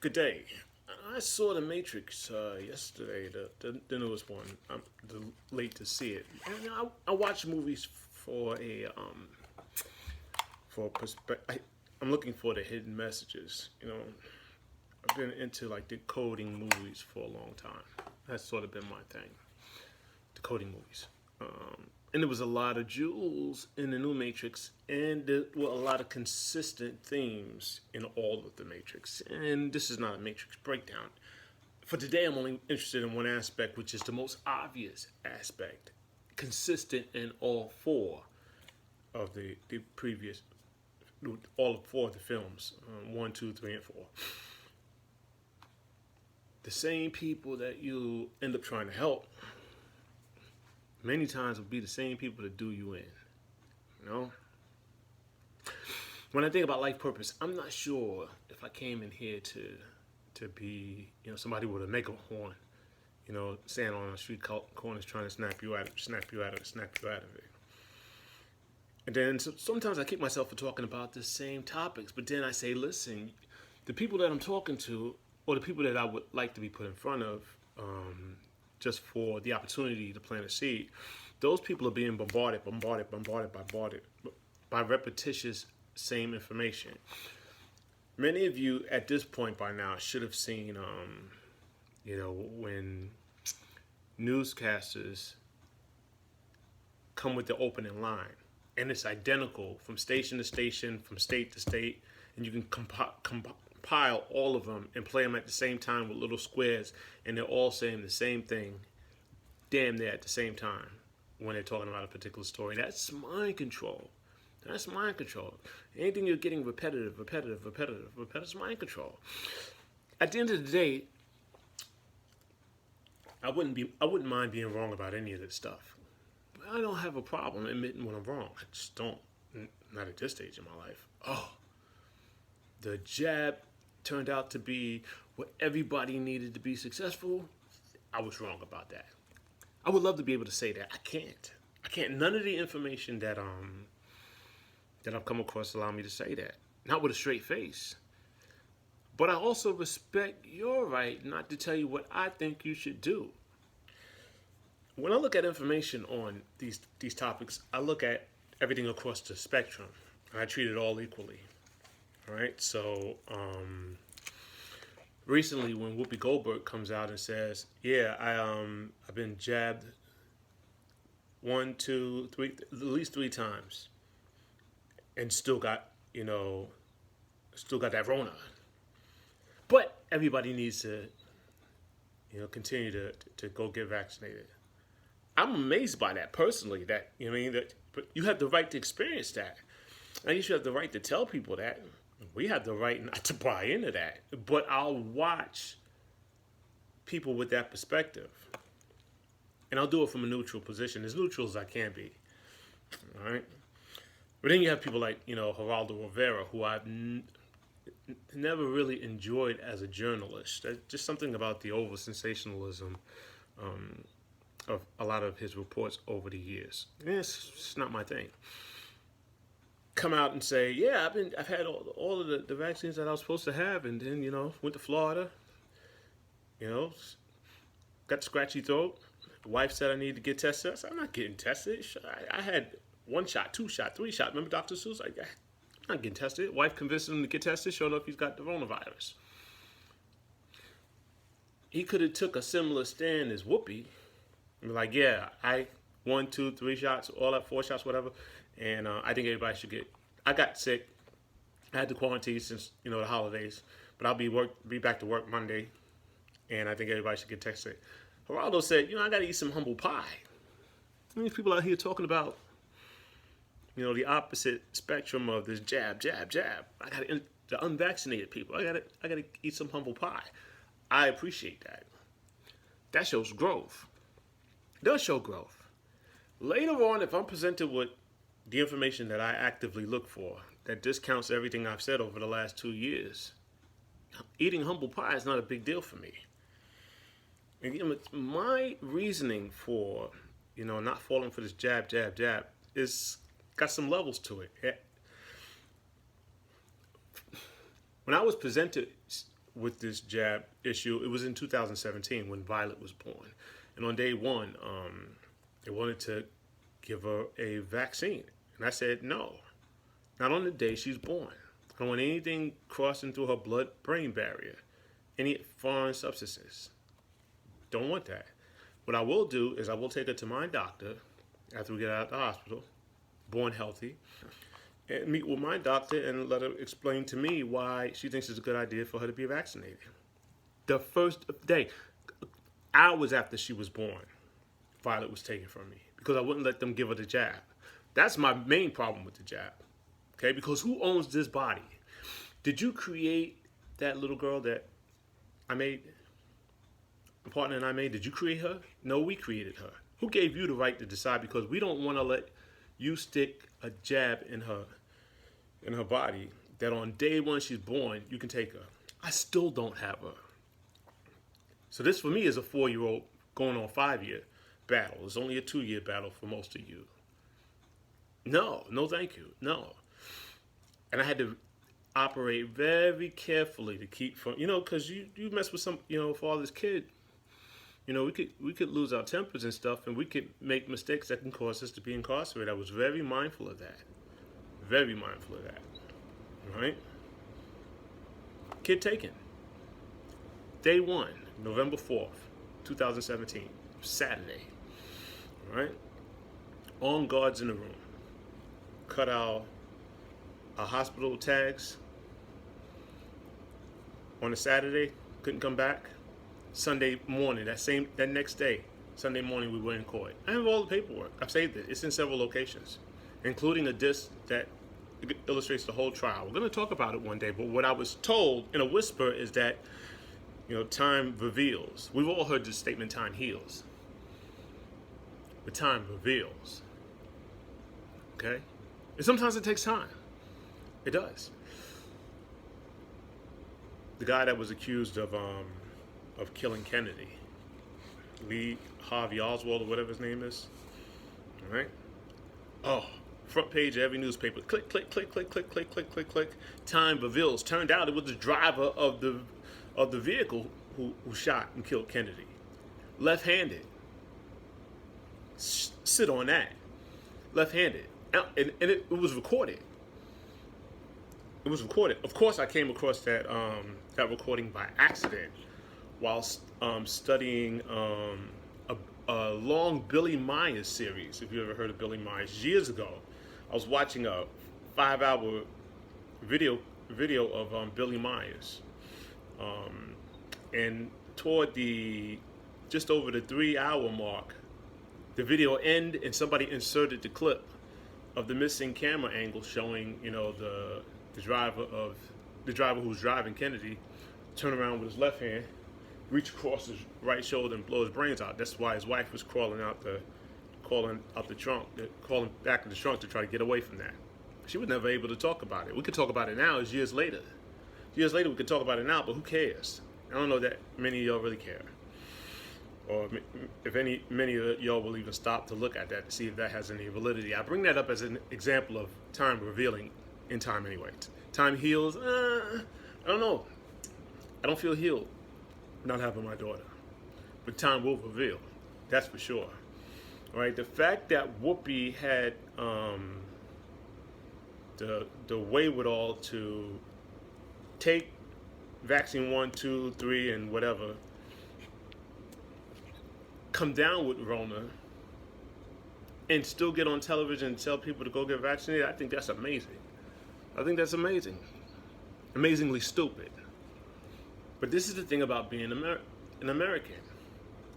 Good day. I saw The Matrix yesterday, the newest one. I'm late to see it. And I watch movies for for perspective. I'm looking for the hidden messages. I've been into like decoding movies for a long time. That's sort of been my thing, decoding movies. And there was a lot of jewels in the new Matrix, and there were a lot of consistent themes in all of the Matrix. And this is not a Matrix breakdown. For today, I'm only interested in one aspect, which is the most obvious aspect, consistent in all four of the previous, all four of the films, one, two, three, and four. The same people that you end up trying to help many times will be the same people that do you in. You know? When I think about life purpose, I'm not sure if I came in here to be, somebody with a megaphone, standing on a street corner trying to snap you out of it. And then sometimes I kick myself for talking about the same topics, but then I say, listen, the people that I'm talking to, or the people that I would like to be put in front of, just for the opportunity to plant a seed, those people are being bombarded by repetitious same information. Many of you at this point by now should have seen, when newscasters come with the opening line, and it's identical from station to station, from state to state, and you can compile all of them and play them at the same time with little squares, and they're all saying the same thing damn near at the same time when they're talking about a particular story. That's mind control. Anything you're getting repetitive is mind control. At the end of the day, I wouldn't mind being wrong about any of this stuff. But I don't have a problem admitting when I'm wrong. I just don't. Not at this stage in my life. Oh, the jab turned out to be what everybody needed to be successful. I was wrong about that. I would love to be able to say that. I can't. None of the information that I've come across allow me to say that. Not with a straight face. But I also respect your right not to tell you what I think you should do. When I look at information on these topics, I look at everything across the spectrum. I treat it all equally. All right, so recently when Whoopi Goldberg comes out and says, "Yeah, I've been jabbed 1, 2, 3, at least 3 times, and still got that Rona," but everybody needs to continue to go get vaccinated. I'm amazed by that personally. That but you have the right to experience that. And you should have the right to tell people that. We have the right not to buy into that. But I'll watch people with that perspective. And I'll do it from a neutral position, as neutral as I can be. All right? But then you have people like, Heraldo Rivera, who I've never really enjoyed as a journalist. There's just something about the over-sensationalism of a lot of his reports over the years. And it's not my thing. Come out and say, yeah, I've had all of the vaccines that I was supposed to have, and then went to Florida, got scratchy throat. The wife said I needed to get tested. I said, I'm not getting tested. I had 1 shot, 2 shot, 3 shot. Remember Dr. Seuss? I'm not getting tested. Wife convinced him to get tested. Sure enough, he's got the coronavirus. He could have took a similar stand as Whoopi. Like, yeah, I 1, 2, 3 shots, all that 4 shots, whatever. And I think everybody should get. I got sick. I had to quarantine since the holidays, but I'll be back to work Monday, and I think everybody should get tested. Geraldo said, I got to eat some humble pie. These people out here talking about, the opposite spectrum of this jab. I got the unvaccinated people. I got to eat some humble pie. I appreciate that. That shows growth. It does show growth. Later on, if I'm presented with the information that I actively look for, that discounts everything I've said over the last 2 years, eating humble pie is not a big deal for me. And, my reasoning for, not falling for this jab is got some levels to it. When I was presented with this jab issue. It was in 2017 when Violet was born, and on day one, they wanted to give her a vaccine, and I said no, not on the day she's born. I don't want anything crossing through her blood-brain barrier, any foreign substances. Don't want that. What I will do is I will take her to my doctor after we get out of the hospital, born healthy, and meet with my doctor and let her explain to me why she thinks it's a good idea for her to be vaccinated. The first day, hours after she was born, Violet was taken from me because I wouldn't let them give her the jab. That's my main problem with the jab. Okay, because who owns this body? Did you create that little girl that I made? My partner and I made? Did you create her? No, we created her. Who gave you the right to decide? Because we don't want to let you stick a jab in her body that on day one she's born, you can take her. I still don't have her. So this for me is a 4-year-old going on a 5-year battle. It's only a 2-year battle for most of you. No, thank you, no. And I had to operate very carefully to keep from, because you mess with some, father's kid, we could lose our tempers and stuff, and we could make mistakes that can cause us to be incarcerated. I was very mindful of that. Very mindful of that. All right? Kid taken. Day one, November 4th, 2017, Saturday. All right? Armed guards in the room. Cut our hospital tags on a Saturday, couldn't come back. Sunday morning, that next day, Sunday morning, we were in court. I have all the paperwork. I've saved it. It's in several locations, including a disc that illustrates the whole trial. We're going to talk about it one day, but what I was told in a whisper is that, time reveals. We've all heard the statement, time heals. But time reveals. Okay? And sometimes it takes time. It does. The guy that was accused of killing Kennedy, Lee Harvey Oswald or whatever his name is. All right. Oh, front page of every newspaper. Click, click, click, click, click, click, click, click, click. Time reveals. Turned out it was the driver of the vehicle who shot and killed Kennedy. Left-handed. Sit on that. Left-handed. And it was recorded. It was recorded. Of course, I came across that recording by accident while studying a long Billy Myers series. If you ever heard of Billy Myers, years ago, I was watching a 5-hour video of Billy Myers, and toward just over the 3-hour mark, the video ended and somebody inserted the clip of the missing camera angle showing, the driver who was driving Kennedy turn around with his left hand, reach across his right shoulder and blow his brains out. That's why his wife was crawling back in the trunk to try to get away from that. She was never able to talk about it. We could talk about it now. It's years later. Years later, we could talk about it now, but who cares? I don't know that many of y'all really care. Or if many of y'all will even stop to look at that to see if that has any validity. I bring that up as an example of time revealing in time anyway. Time heals. I don't know. I don't feel healed not having my daughter. But time will reveal. That's for sure. All right. The fact that Whoopi had the wherewithal to take vaccine 1, 2, 3, and whatever, come down with Rona, and still get on television and tell people to go get vaccinated, I think that's amazing. I think that's amazing. Amazingly stupid. But this is the thing about being an American.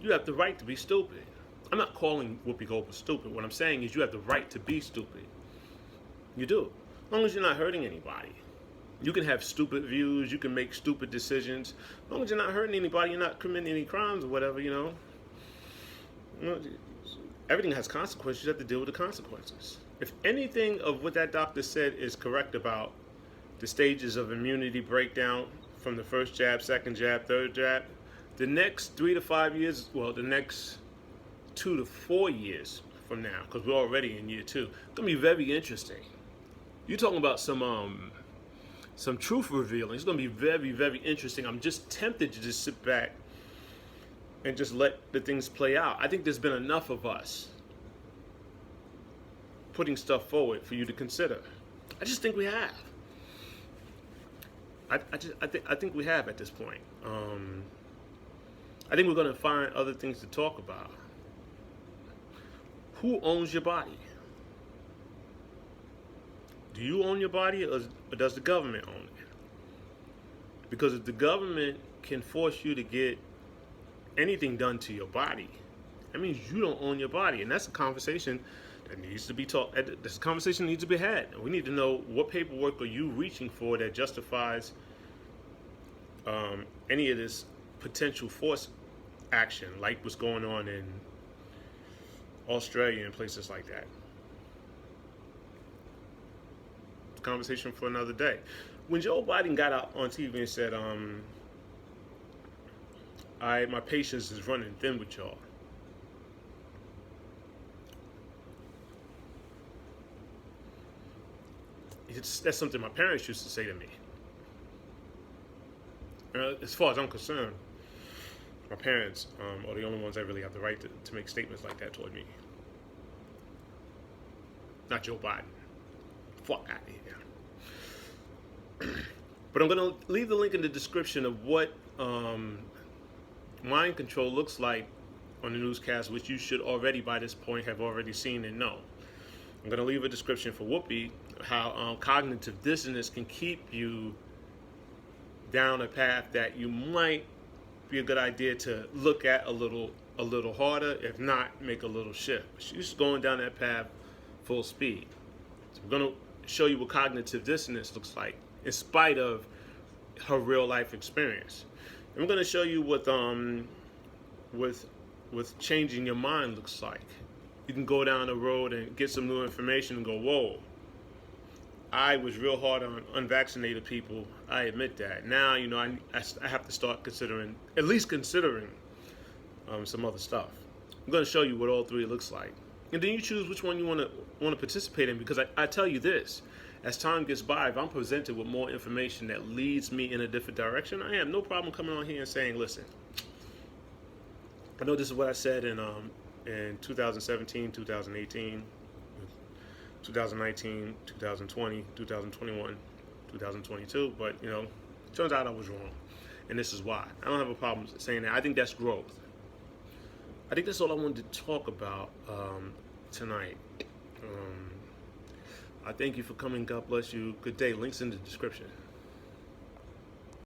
You have the right to be stupid. I'm not calling Whoopi Goldberg stupid. What I'm saying is you have the right to be stupid. You do. As long as you're not hurting anybody. You can have stupid views. You can make stupid decisions. As long as you're not hurting anybody, you're not committing any crimes or whatever, everything has consequences. You have to deal with the consequences. If anything of what that doctor said is correct about the stages of immunity breakdown from the first jab, second jab, third jab, the next 3 to 5 years, the next 2 to 4 years from now, because we're already in year 2, it's going to be very interesting. You're talking about some some truth revealing. It's going to be very, very interesting. I'm just tempted to just sit back and just let the things play out. I think there's been enough of us putting stuff forward for you to consider. I just think we have. I think we have at this point. I think we're going to find other things to talk about. Who owns your body? Do you own your body, or does the government own it? Because if the government can force you to get anything done to your body, that means you don't own your body. And that's a conversation that needs to be talked. This conversation needs to be had. We need to know, what paperwork are you reaching for that justifies any of this potential force action, like what's going on in Australia and places like that. Conversation for another day. When Joe Biden got out on TV and said, my patience is running thin with y'all. That's something my parents used to say to me. As far as I'm concerned, my parents are the only ones that really have the right to make statements like that toward me. Not Joe Biden. Fuck out of here. But I'm going to leave the link in the description of what mind control looks like on the newscast, which you should already by this point have already seen and know. I'm going to leave a description for Whoopi, how cognitive dissonance can keep you down a path that you might be a good idea to look at a little harder, if not make a little shift. She's going down that path full speed. So I'm going to show you what cognitive dissonance looks like in spite of her real life experience. I'm going to show you what with changing your mind looks like. You can go down the road and get some new information and go, whoa, I was real hard on unvaccinated people. I admit that. Now, I have to start considering, at least considering some other stuff. I'm going to show you what all three looks like. And then you choose which one you want to participate in, because I tell you this, as time gets by, if I'm presented with more information that leads me in a different direction, I have no problem coming on here and saying, listen, I know this is what I said in 2017, 2018, 2019, 2020, 2021, 2022, but it turns out I was wrong, and this is why. I don't have a problem saying that. I think that's growth. I think that's all I wanted to talk about tonight. I thank you for coming. God bless you. Good day. Links in the description.